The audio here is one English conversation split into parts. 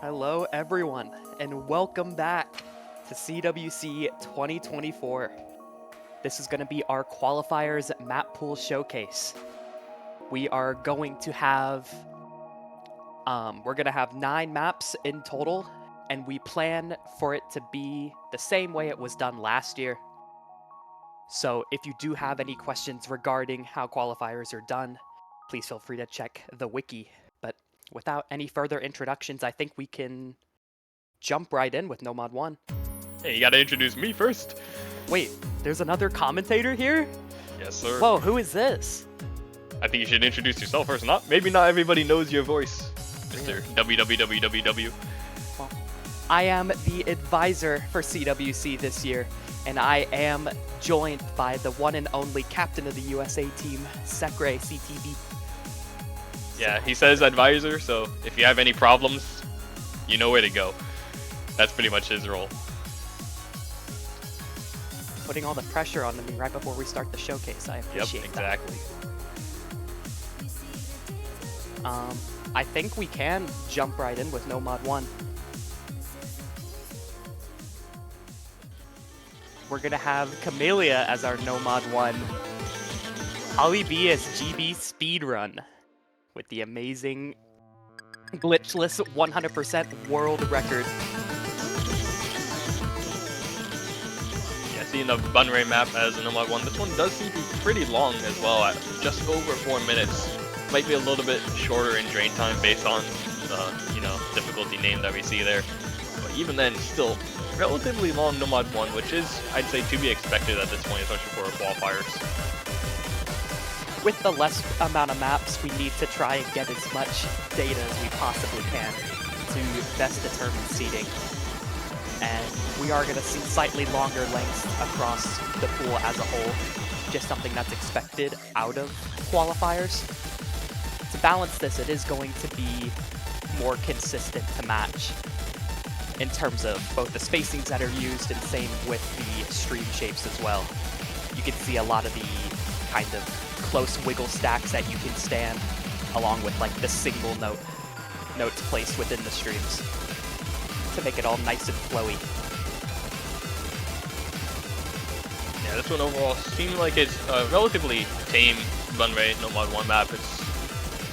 Hello everyone, and welcome back to CWC 2024. This is going to be our Qualifiers Mappool Showcase. We are going to have, we're going to have 9 maps in total, and we plan for it to be the same way it was done last year. So if you do have any questions regarding how qualifiers are done, please feel free to check the wiki. But without any further introductions, I think we can jump right in with Nomad 1. Hey, you gotta introduce me first. Wait, there's another commentator here? Yes, sir. Whoa, who is this? I think you should introduce yourself first. Maybe not everybody knows your voice, Mr. WWWWW. Well, I am the advisor for CWC this year, and I am joined by the one and only captain of the USA team, Sekre CTV. Yeah, he says advisor, so if you have any problems, you know where to go. That's pretty much his role. Putting all the pressure on me right before we start the showcase. I appreciate exactly. that. I think we can jump right in with Nomad 1. We're gonna have Camellia as our Nomad 1. Holly B as GB Speedrun with the amazing glitchless 100% world record. Yeah, seeing the Bunray map as a Nomad 1, this one does seem to be pretty long as well, at just over 4 minutes. Might be a little bit shorter in drain time based on the, difficulty name that we see there. But even then, still relatively long Nomad 1, which is, I'd say, to be expected at this point, especially for qualifiers. With the less amount of maps, we need to try and get as much data as we possibly can to best determine seeding. And we are going to see slightly longer lengths across the pool as a whole, just something that's expected out of qualifiers. To balance this, it is going to be more consistent to match in terms of both the spacings that are used and same with the stream shapes as well. You can see a lot of the kind of close wiggle stacks that you can stand, along with like the single notes placed within the streams to make it all nice and flowy. Yeah, this one overall seems like it's a relatively tame Bunray Nomad 1 map. It's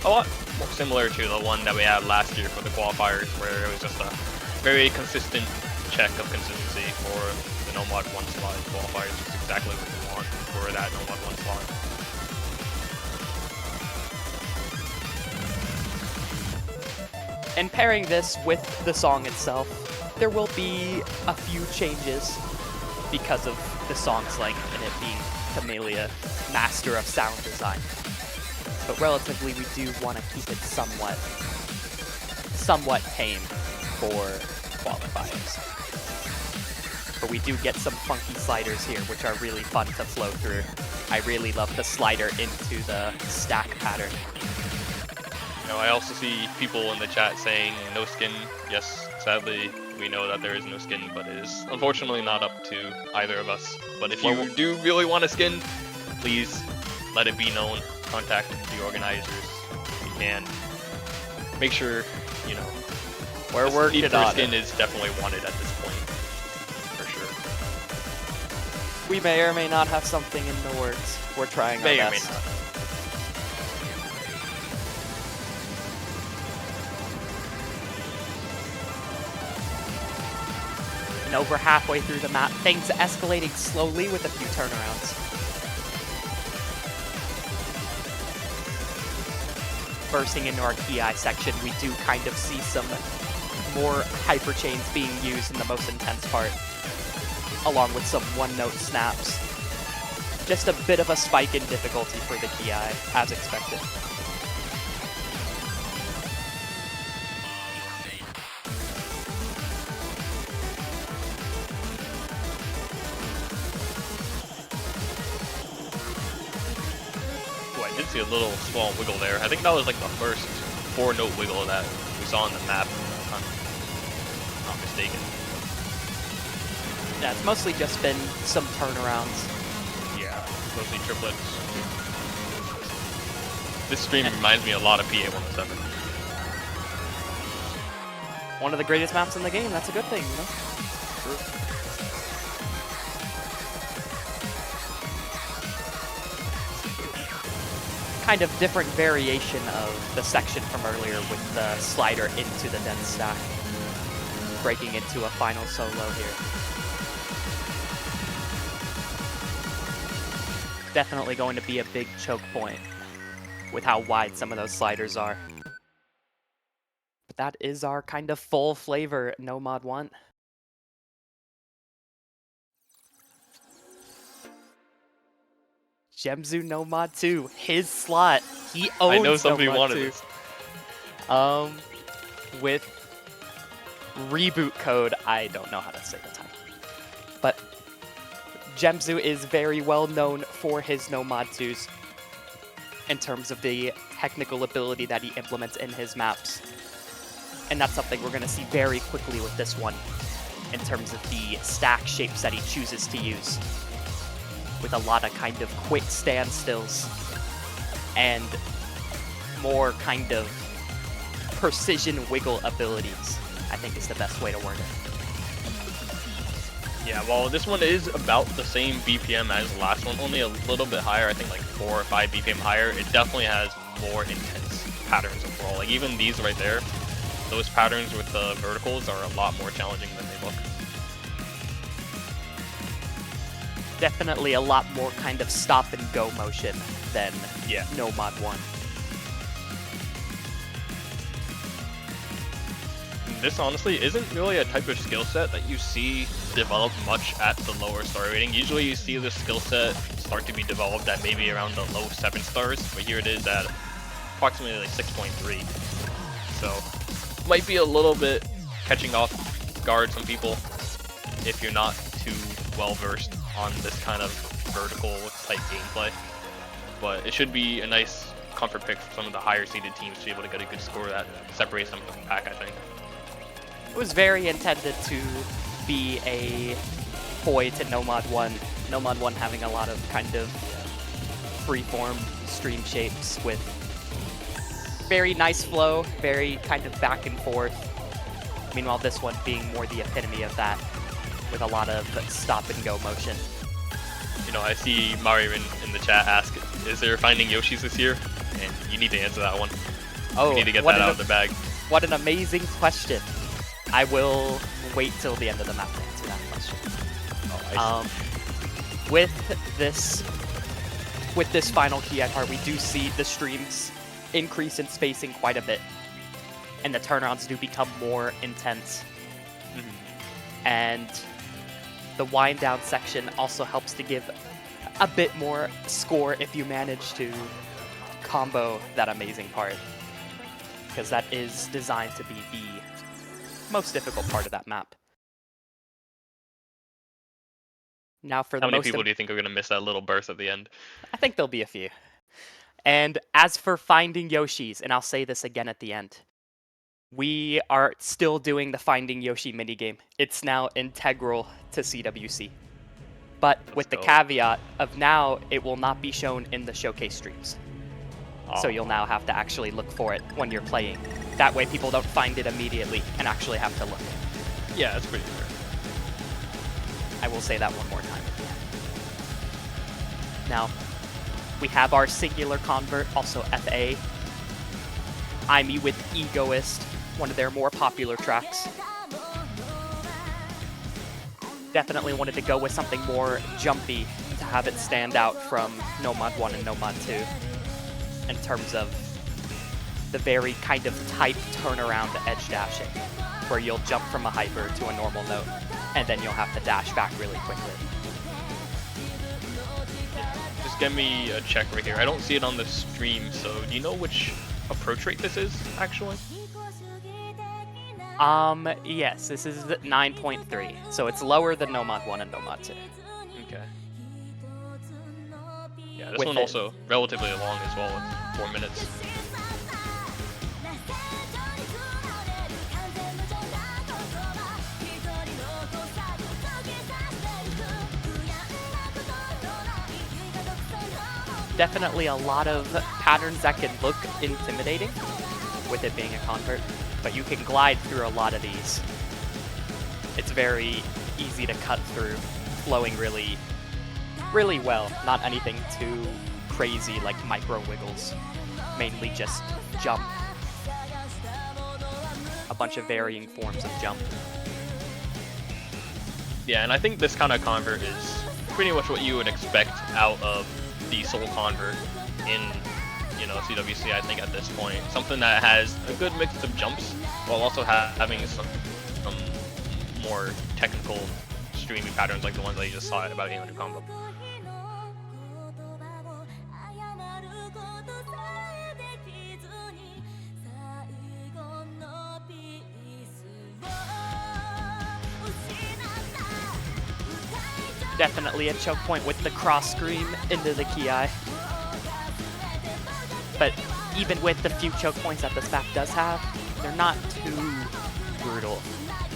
a lot more similar to the one that we had last year for the qualifiers, where it was just a very consistent check of consistency for the Nomad 1 slot qualifiers. Just exactly what we want for that Nomad 1 slot. And pairing this with the song itself, there will be a few changes because of the song's length and it being Camellia, master of sound design. But relatively, we do want to keep it somewhat tame for qualifiers. But we do get some funky sliders here, which are really fun to flow through. I really love the slider into the stack pattern. I also see people in the chat saying no skin. Yes, sadly, we know that there is no skin, but it is unfortunately not up to either of us. But if you do really want a skin, please let it be known. Contact the organizers. We can make sure, we're working on skin is definitely wanted at this point, for sure. We may or may not have something in the works. We're trying our best. May or may not. And over halfway through the map, things escalating slowly with a few turnarounds. Bursting into our key eye section, we do kind of see some more hyperchains being used in the most intense part, along with some one-note snaps. Just a bit of a spike in difficulty for the key eye, as expected. I did see a little small wiggle there. I think that was like the first 4-note wiggle that we saw on the map, if I'm not mistaken. Yeah, it's mostly just been some turnarounds. Yeah, mostly triplets. This stream reminds me a lot of PA107. one of the greatest maps in the game. That's a good thing, you know? True. Kind of different variation of the section from earlier with the slider into the dense stack. Breaking into a final solo here. Definitely going to be a big choke point with how wide some of those sliders are. But that is our kind of full flavor No Mod 1. Gemzu No Mod 2, his slot. He owns I know somebody No Mod wanted 2. this. With reboot code, I don't know how to say the title. But Gemzu is very well known for his No Mod 2s in terms of the technical ability that he implements in his maps. And that's something we're going to see very quickly with this one in terms of the stack shapes that he chooses to use. With a lot of kind of quick standstills and more kind of precision wiggle abilities, I think is the best way to word it. Yeah, well, this one is about the same BPM as the last one, only a little bit higher, I think like 4 or 5 BPM higher. It definitely has more intense patterns overall. Like even these right there, those patterns with the verticals are a lot more challenging than they look. Definitely a lot more kind of stop and go motion than No Mod 1. This honestly isn't really a type of skill set that you see developed much at the lower star rating. Usually you see this skill set start to be developed at maybe around the low 7 stars, but here it is at approximately like 6.3. So might be a little bit catching off guard some people if you're not too well versed on this kind of vertical type gameplay. But it should be a nice comfort pick for some of the higher seeded teams to be able to get a good score that separates them from the pack, I think. It was very intended to be a foil to No Mod 1. No Mod 1 having a lot of kind of freeform stream shapes with very nice flow, very kind of back and forth. Meanwhile, this one being more the epitome of that, with a lot of stop and go motion. You know, I see Mario in the chat ask, is there Finding Yoshi's this year? And you need to answer that one. Oh, you need to get that out of the bag. What an amazing question. I will wait till the end of the map to answer that question. Oh, I see. With this final key part, we do see the streams increase in spacing quite a bit, and the turnarounds do become more intense. And the wind down section also helps to give a bit more score if you manage to combo that amazing part, because that is designed to be the most difficult part of that map. Now for the How many people do you think are going to miss that little burst at the end? I think there'll be a few. And as for Finding Yoshi's, and I'll say this again at the end, we are still doing the Finding Yoshi minigame. It's now integral to CWC. But with the caveat of now, it will not be shown in the showcase streams. So you'll now have to actually look for it when you're playing. That way people don't find it immediately and actually have to look. Yeah, that's pretty fair. I will say that one more time. Now, we have our singular convert, also FA. IME with Egoist, one of their more popular tracks. Definitely wanted to go with something more jumpy to have it stand out from No Mod 1 and No Mod 2 in terms of the very kind of tight turnaround edge dashing, where you'll jump from a hyper to a normal note, and then you'll have to dash back really quickly. Just give me a check right here. I don't see it on the stream, so do you know which approach rate this is, actually? Yes, this is 9.3, so it's lower than No Mod 1 and No Mod 2. Okay. Yeah, this one also relatively long as well, with 4 minutes. Definitely a lot of patterns that can look intimidating with it being a convert. but you can glide through a lot of these. It's very easy to cut through, flowing really well. Not anything too crazy like micro wiggles, mainly just jump. A bunch of varying forms of jump. Yeah, and I think this kind of convert is pretty much what you would expect out of the Soul Convert in, you know, CWC, I think, at this point. Something that has a good mix of jumps while also having some more technical streaming patterns like the ones that you just saw at about 800 combo. Definitely a choke point with the cross scream into the Ki. But even with the few choke points that this map does have, they're not too brutal,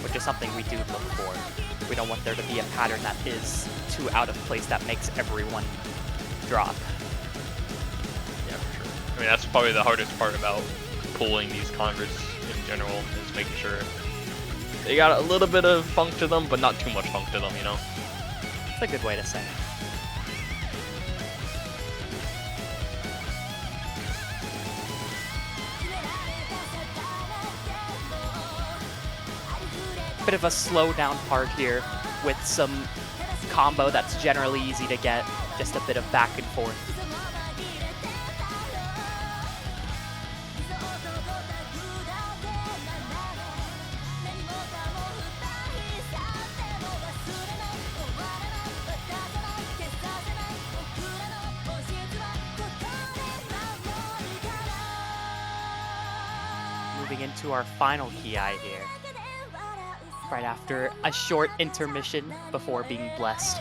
which is something we do look for. We don't want there to be a pattern that is too out of place that makes everyone drop. Yeah, for sure. I mean, that's probably the hardest part about pulling these converts in general, is making sure they got a little bit of funk to them, but not too much funk to them, you know? That's a good way to say it. Bit of a slow down part here with some combo that's generally easy to get, just a bit of back and forth. Moving into our final Ki here, right after a short intermission before being blessed.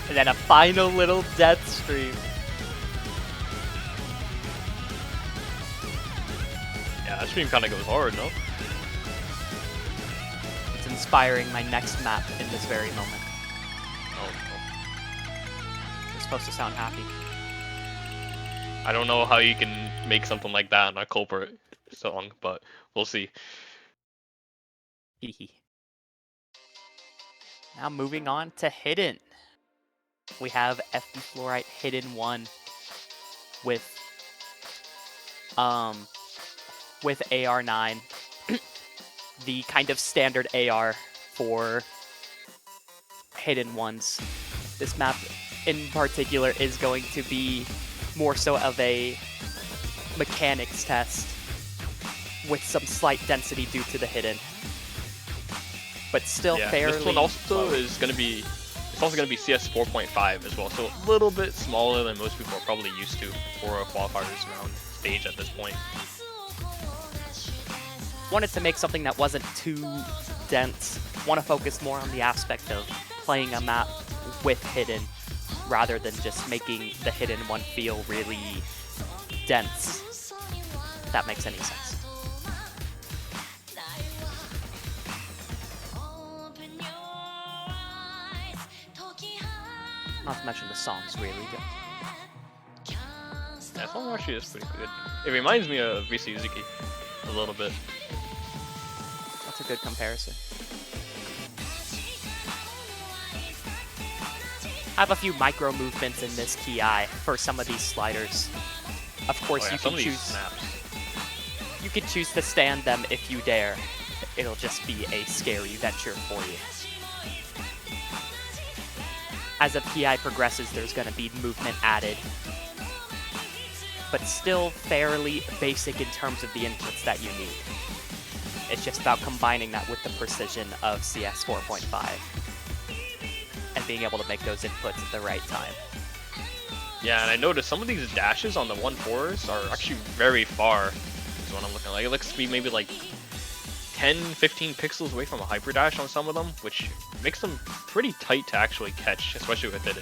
And then a final little death stream. Yeah, that stream kind of goes hard, no? It's inspiring my next map in this very moment. Oh, You're supposed to sound happy. I don't know how you can make something like that on a culprit song, but we'll see. Hehe. Now moving on to Hidden. We have FB Fluorite Hidden 1 with AR9, the kind of standard AR for Hidden ones. This map in particular is going to be more so of a mechanics test with some slight density due to the Hidden, but still fairly. This one also is going to be. It's also going to be CS 4.5 as well, so a little bit smaller than most people are probably used to for a qualifiers round stage at this point. Wanted to make something that wasn't too dense. Want to focus more on the aspect of playing a map with Hidden rather than just making the Hidden one feel really dense, if that makes any sense. Not to mention the song's really good. That song actually is pretty good. It reminds me of VC Uzuki a little bit. That's a good comparison. I have a few micro movements in this Ki for some of these sliders. Of course, you can choose to stand them if you dare. It'll just be a scary venture for you. As a PI progresses, there's going to be movement added, but still fairly basic in terms of the inputs that you need. It's just about combining that with the precision of CS 4.5 and being able to make those inputs at the right time. Yeah, and I noticed some of these dashes on the 1.4s are actually very far, is what I'm looking like. It looks to be maybe like 10-15 pixels away from a hyper dash on some of them, which makes them pretty tight to actually catch, especially with hidden.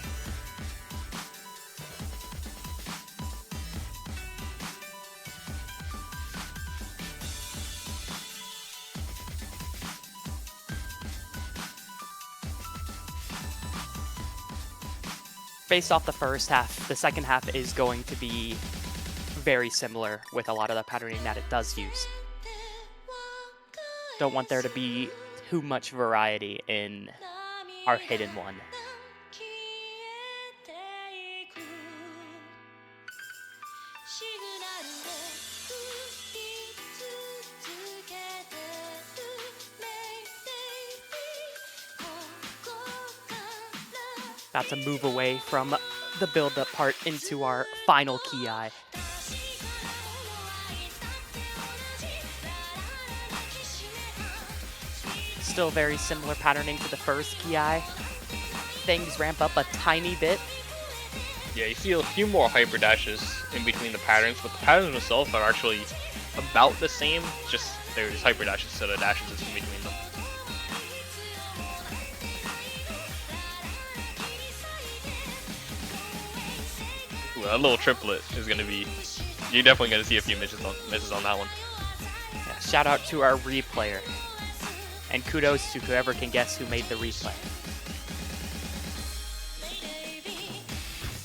Based off the first half, the second half is going to be very similar with a lot of the patterning that it does use. Don't want there to be too much variety in our hidden one. About to move away from the build-up part into our final Ki. Still very similar patterning to the first Ki. Things ramp up a tiny bit. Yeah, you see a few more hyper dashes in between the patterns, but the patterns themselves are actually about the same, just there's hyper dashes instead of dashes in between them. Ooh, that little triplet is going to be... You're definitely going to see a few misses on that one. Yeah, shout out to our replayer. And kudos to whoever can guess who made the replay.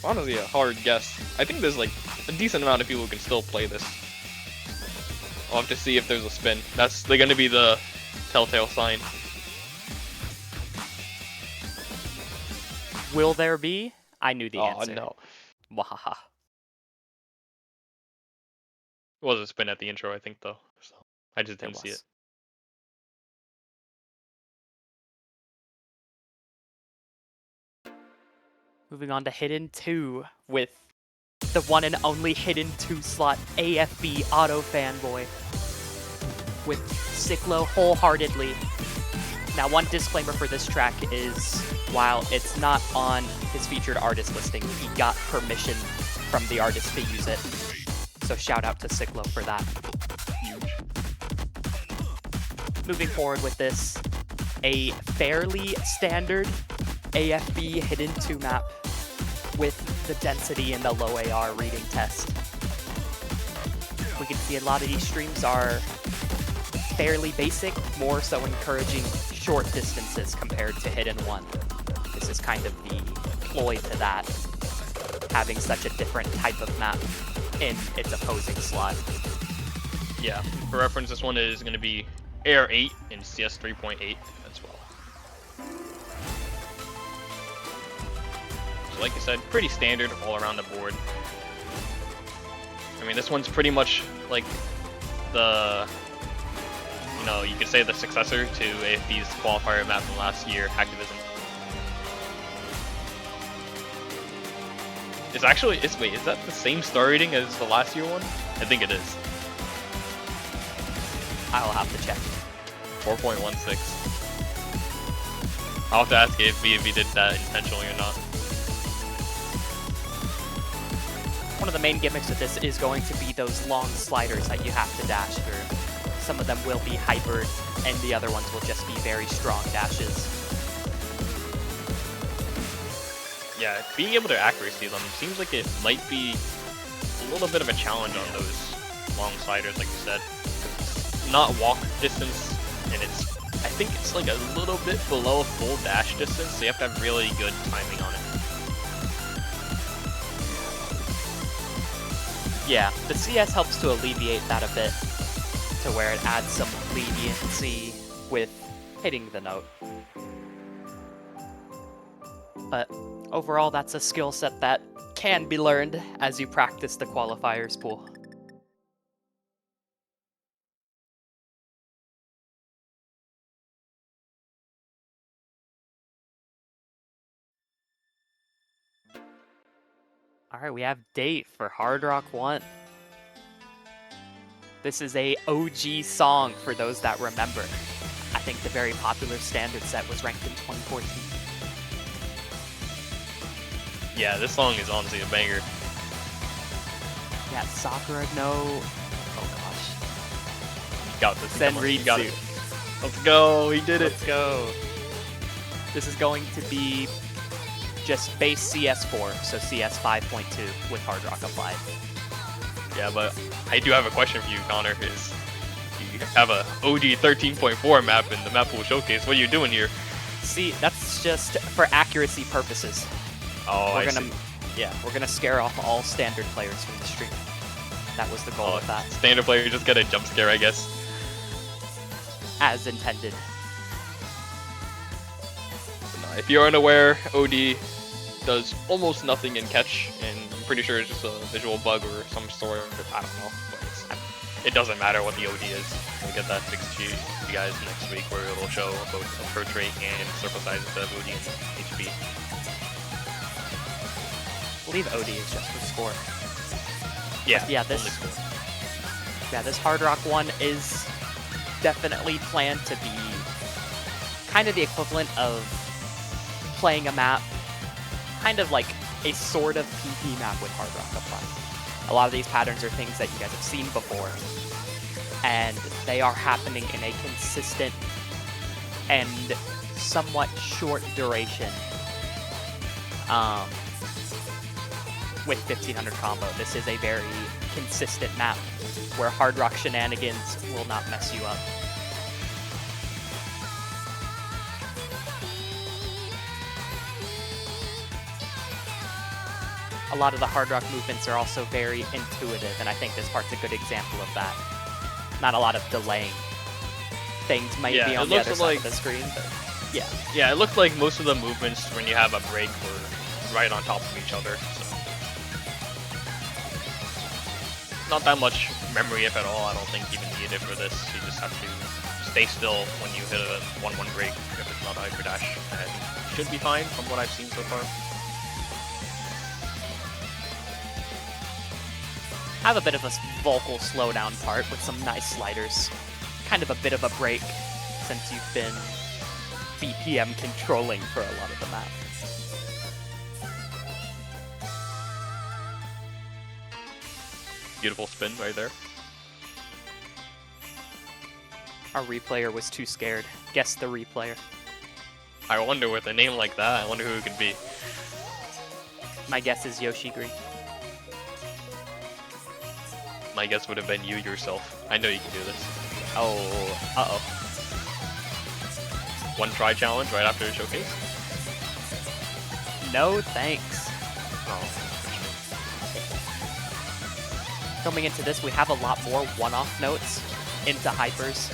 Honestly, a hard guess. I think there's like a decent amount of people who can still play this. I'll have to see if there's a spin. That's going to be the telltale sign. Will there be? I knew the answer. Oh, no. Wahaha. It was a spin at the intro, I think, though. So I just didn't see it. Moving on to Hidden 2 with the one and only Hidden 2 slot AFB Auto Fanboy with Cyclo wholeheartedly. Now, one disclaimer for this track is, while it's not on his featured artist listing, he got permission from the artist to use it. So shout out to Cyclo for that. Huge. Moving forward with this, a fairly standard AFB Hidden 2 map with the density and the low AR reading test. We can see a lot of these streams are fairly basic, more so encouraging short distances compared to Hidden 1. This is kind of the ploy to that, having such a different type of map in its opposing slot. Yeah, for reference, this one is going to be Air 8 in CS 3.8 as well. So like I said, pretty standard all around the board. I mean, this one's pretty much like the, you know, you could say the successor to AFB's qualifier map from last year, Activism. It's actually, wait, is that the same star rating as the last year one? I think it is. I'll have to check. 4.16. I'll have to ask if vv did that intentionally or not. One of the main gimmicks of this is going to be those long sliders that you have to dash through. Some of them will be hypered, and the other ones will just be very strong dashes. Yeah, being able to accuracy them seems like it might be a little bit of a challenge on those long sliders, like you said. It's not walk distance, and I think it's like a little bit below full dash distance, so you have to have really good timing on it. Yeah, the CS helps to alleviate that a bit, to where it adds some leniency with hitting the note. But overall, that's a skill set that can be learned as you practice the qualifiers pool. Alright, we have Date for Hard Rock 1. This is a OG song for those that remember. I think the very popular standard set was ranked in 2014. Yeah, this song is honestly a banger. Yeah, Sakura no... Oh gosh. You got this. Senritsu. You got it. Let's go, he did it. Let's go. This is going to be just base CS4, so CS 5.2 with Hard Rock applied. Yeah, but I do have a question for you, Connor. Is you have a OD 13.4 map in the Mappool Showcase. What are you doing here? See, that's just for accuracy purposes. Oh, we're gonna scare off all standard players from the stream. That was the goal of that. Standard player just get a jump scare, I guess. As intended. If you're unaware, OD does almost nothing in catch, and I'm pretty sure it's just a visual bug or some sort. I don't know, but it doesn't matter what the OD is. We'll get that fixed to you guys next week, where it'll show both approach rate and circle size instead of OD and HP. I believe OD is just for score. Yeah, this Hard Rock one is definitely planned to be kind of the equivalent of playing a map, kind of like a sort of PP map with Hard Rock applied. A lot of these patterns are things that you guys have seen before, and they are happening in a consistent and somewhat short duration with 1500 combo. This is a very consistent map where Hard Rock shenanigans will not mess you up. A lot of the Hard Rock movements are also very intuitive, and I think this part's a good example of that. Not a lot of delaying. Things might be on the other side of the screen, but yeah. Yeah, it looked like most of the movements when you have a break were right on top of each other. So. Not that much memory, if at all, I don't think even needed for this. You just have to stay still when you hit a 1-1 break if it's not a hyper dash, and it should be fine from what I've seen so far. Have a bit of a vocal slowdown part with some nice sliders. Kind of a bit of a break since you've been BPM controlling for a lot of the map. Beautiful spin right there. Our replayer was too scared. Guess the replayer. I wonder with a name like that, I wonder who it could be. My guess is Yoshigiri. My guess would have been you yourself. I know you can do this. Oh, uh-oh. One try challenge right after the showcase? No thanks. Oh. Coming into this, we have a lot more one-off notes into hypers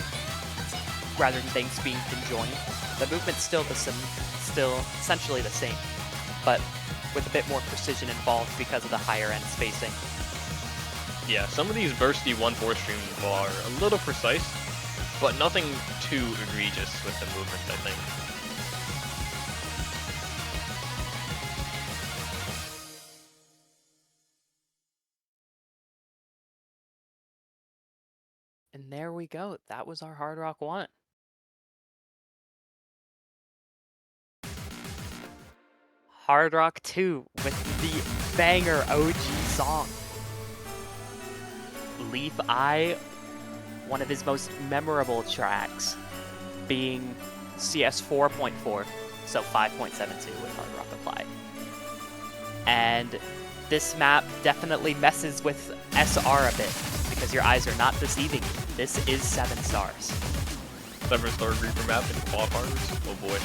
rather than things being conjoined. The movement's still essentially the same, but with a bit more precision involved because of the higher end spacing. Yeah, some of these bursty 1-4 streams are a little precise, but nothing too egregious with the movements, I think. And there we go. That was our Hard Rock 1. Hard Rock 2 with the banger OG song. Leaf Eye, one of his most memorable tracks, being CS 4.4, so 5.72 with Hard Rock applied. And this map definitely messes with SR a bit, because your eyes are not deceiving you. This is 7 stars. 7-star Reaper map in qualifiers? Oh boy.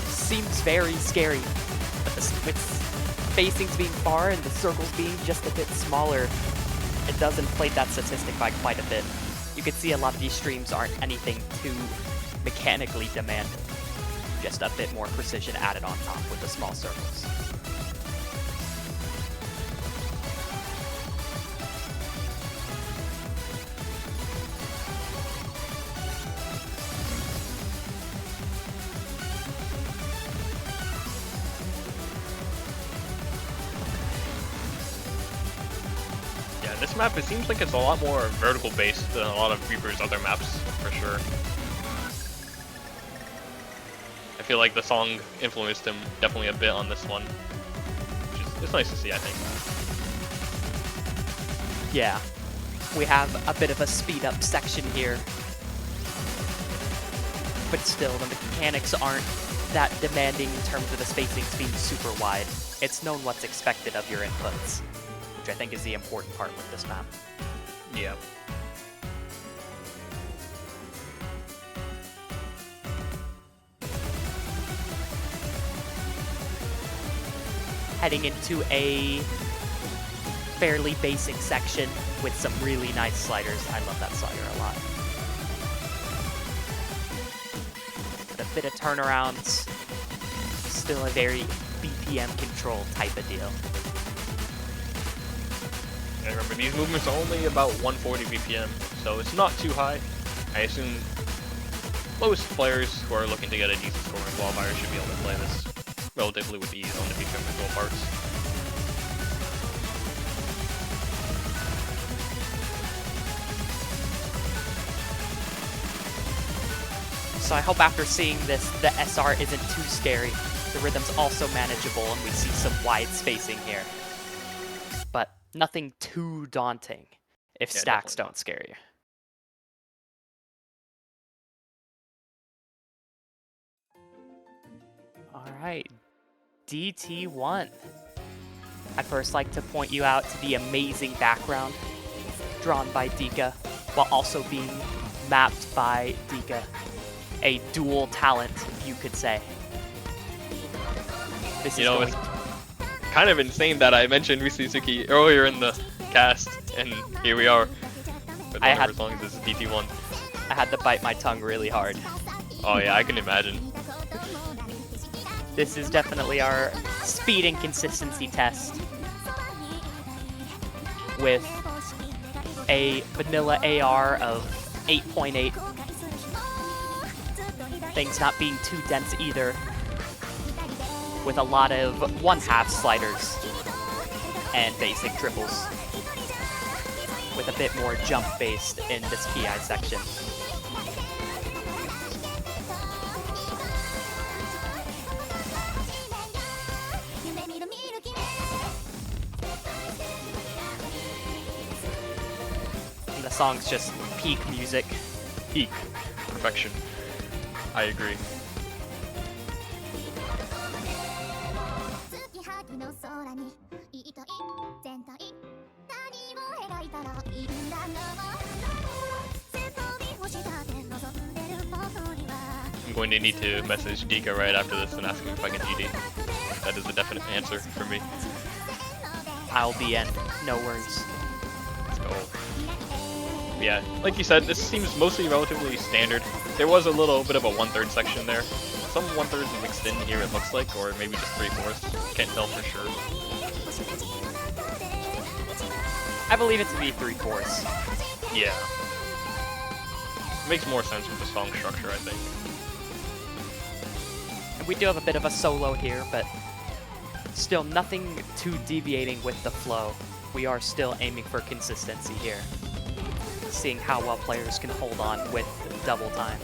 Seems very scary, but with facings being far and the circles being just a bit smaller, it does inflate that statistic by quite a bit. You can see a lot of these streams aren't anything too mechanically demanding. Just a bit more precision added on top with the small circles. This map, it seems like it's a lot more vertical based than a lot of Reaper's other maps, for sure. I feel like the song influenced him definitely a bit on this one, which is it's nice to see, I think. Yeah, we have a bit of a speed up section here but still, the mechanics aren't that demanding in terms of the spacings being super wide. It's known what's expected of your inputs, which I think is the important part with this map. Yeah. Heading into a fairly basic section with some really nice sliders. I love that slider a lot. With a bit of turnarounds, still a very BPM control type of deal. And remember, these movements are only about 140 BPM, so it's not too high. I assume most players who are looking to get a decent score in Qualifier should be able to play this relatively with ease on the BPM control parts. So I hope after seeing this, the SR isn't too scary. The rhythm's also manageable and we see some wide spacing here. But nothing too daunting if stacks don't scare you. Alright, DT1. I'd first like to point you out to the amazing background drawn by Dika, while also being mapped by Dika. A dual talent, you could say. This you know, it's kind of insane that I mentioned Suzuki earlier in the cast, and here we are. With as long as it's DT1. I had to bite my tongue really hard. Oh yeah, I can imagine. This is definitely our speed and consistency test with a vanilla AR of 8.8. Things not being too dense either, with a lot of 1/2 sliders and basic triples, with a bit more jump based in this PI section. And the song's just peak music. Peak perfection. I agree. I'm going to need to message Dika right after this and ask him if I can GD. That is a definite answer for me. I'll be in. No worries. Let's go. Yeah, like you said, this seems mostly relatively standard. There was a little bit of a 1/3 section there. Some 1/3 is mixed in here, it looks like, or maybe just 3/4. Can't tell for sure. I believe it to be 3/4. Yeah. Makes more sense with the song structure, I think. And we do have a bit of a solo here, but still nothing too deviating with the flow. We are still aiming for consistency here, seeing how well players can hold on with double time.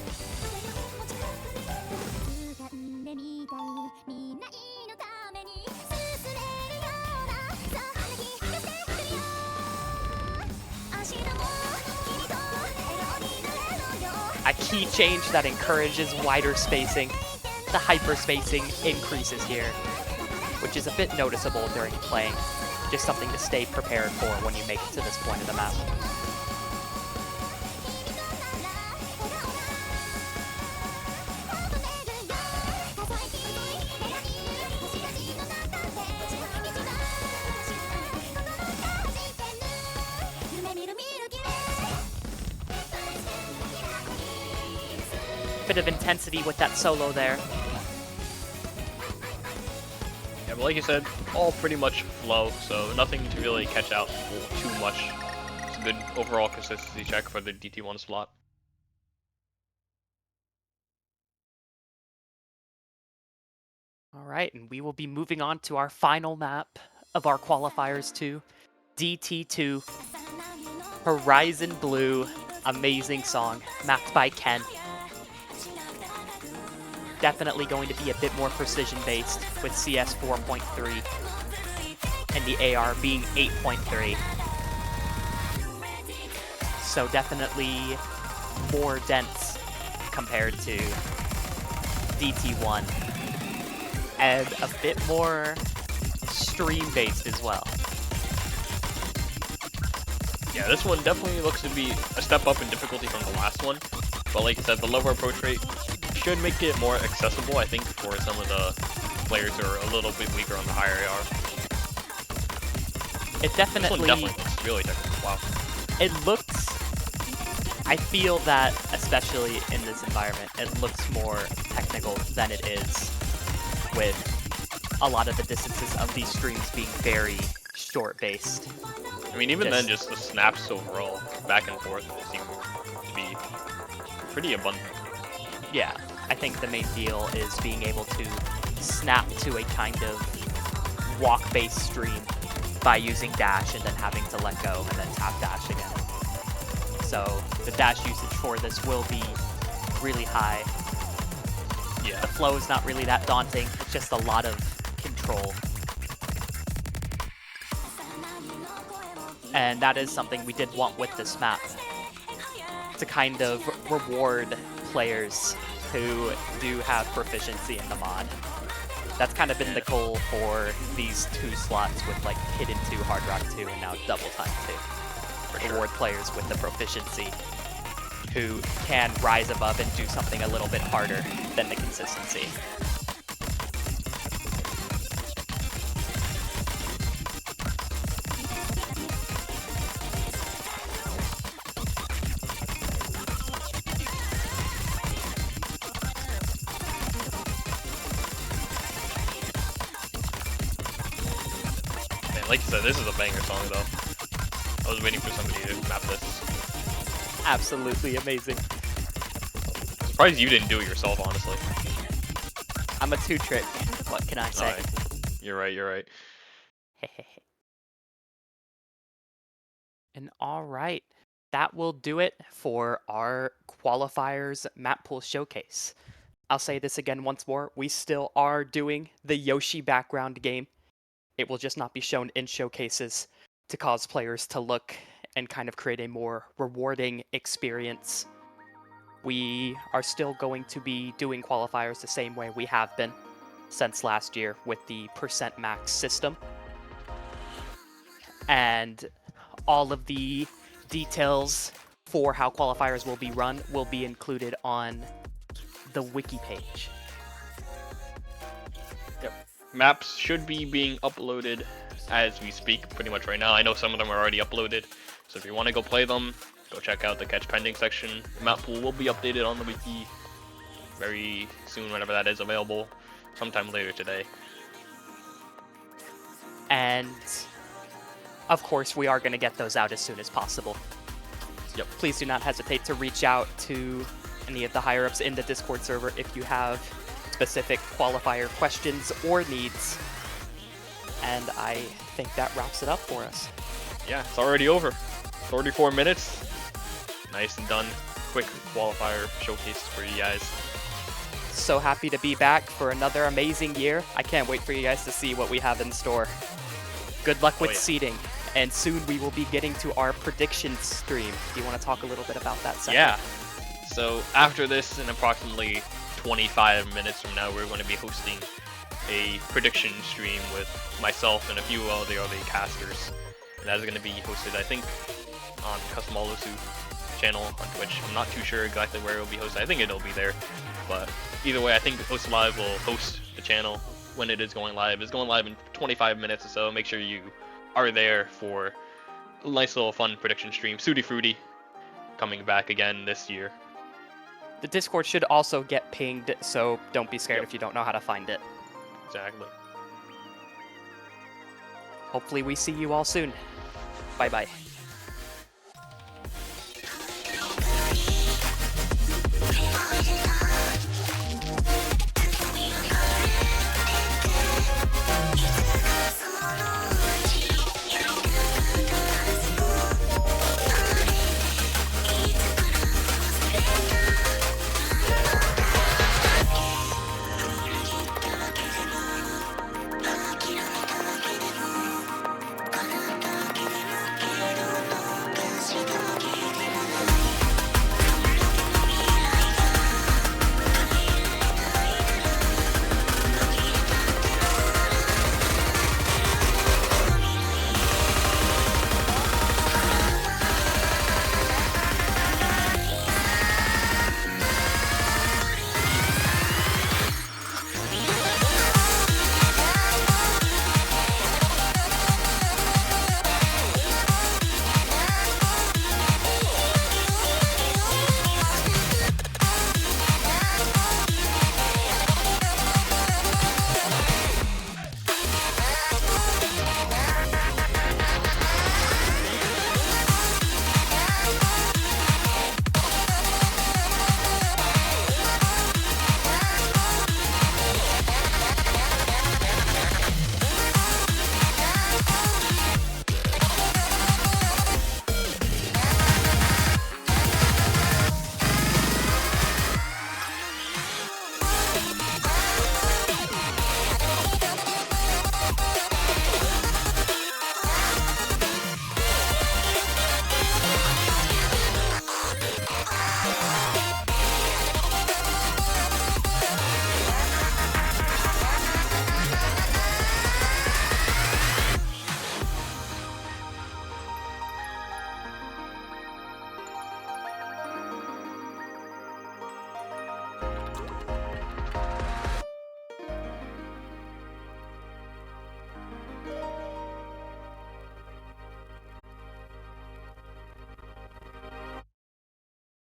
A key change that encourages wider spacing. The hyper spacing increases here, which is a bit noticeable during playing. Just something to stay prepared for when you make it to this point of the map. Bit of intensity with that solo there. Yeah, but like you said, all pretty much flow, so nothing to really catch out too much. It's a good overall consistency check for the DT1 slot. Alright, and we will be moving on to our final map of our qualifiers 2, DT2, Horizon Blue, amazing song, mapped by Ken. Definitely going to be a bit more precision-based with CS 4.3 and the AR being 8.3. So definitely more dense compared to DT1, and a bit more stream-based as well. Yeah, this one definitely looks to be a step up in difficulty from the last one, but like I said, the lower approach rate should make it more accessible, I think, for some of the players who are a little bit weaker on the higher AR. It definitely... This one definitely looks really technical. Wow. It looks... I feel that, especially in this environment, it looks more technical than it is with a lot of the distances of these streams being very short-based. I mean, even then, just the snaps overall, back and forth, seem to be pretty abundant. Yeah, I think the main deal is being able to snap to a kind of walk-based stream by using dash and then having to let go and then tap dash again. So the dash usage for this will be really high. Yeah. The flow is not really that daunting, it's just a lot of control. And that is something we did want with this map, to kind of reward players who do have proficiency in the mod. That's kind of been the goal for these 2 slots with like Hidden 2, Hard Rock 2, and now Double Time 2. Reward players with the proficiency who can rise above and do something a little bit harder than the consistency. Man, like you said, this is a banger song though. I was waiting for somebody to map this. Absolutely amazing. I'm surprised you didn't do it yourself, honestly. I'm a 2-trick. What can I say? Right. You're right, you're right. And alright, that will do it for our Qualifiers Mappool Showcase. I'll say this again once more, we still are doing the Yoshi background game. It will just not be shown in showcases to cause players to look and kind of create a more rewarding experience. We are still going to be doing qualifiers the same way we have been since last year with the % max system. And all of the details for how qualifiers will be run will be included on the wiki page. Yep. Maps should be being uploaded as we speak pretty much right now. I know some of them are already uploaded, so if you want to go play them, go check out the Catch Pending section. The map pool will be updated on the wiki very soon, whenever that is available, sometime later today. And of course, we are going to get those out as soon as possible. Yep. Please do not hesitate to reach out to any of the higher-ups in the Discord server if you have specific qualifier questions or needs. And I think that wraps it up for us. Yeah, it's already over. 34 minutes. Nice and done. Quick qualifier showcase for you guys. So happy to be back for another amazing year. I can't wait for you guys to see what we have in store. Good luck with seeding. And soon we will be getting to our predictions stream. Do you want to talk a little bit about that second? Yeah. So after this, in approximately 25 minutes from now, we're going to be hosting a prediction stream with myself and a few of the other casters. And that is going to be hosted, I think, on Custom Olusu channel on Twitch. I'm not too sure exactly where it will be hosted. I think it'll be there. But either way, I think Host Live will host the channel when it is going live. It's going live in 25 minutes or so. Make sure you are there for a nice little fun prediction stream. Sooty Fruity coming back again this year. The Discord should also get pinged, so don't be scared if you don't know how to find it. Exactly. Hopefully we see you all soon. Bye-bye.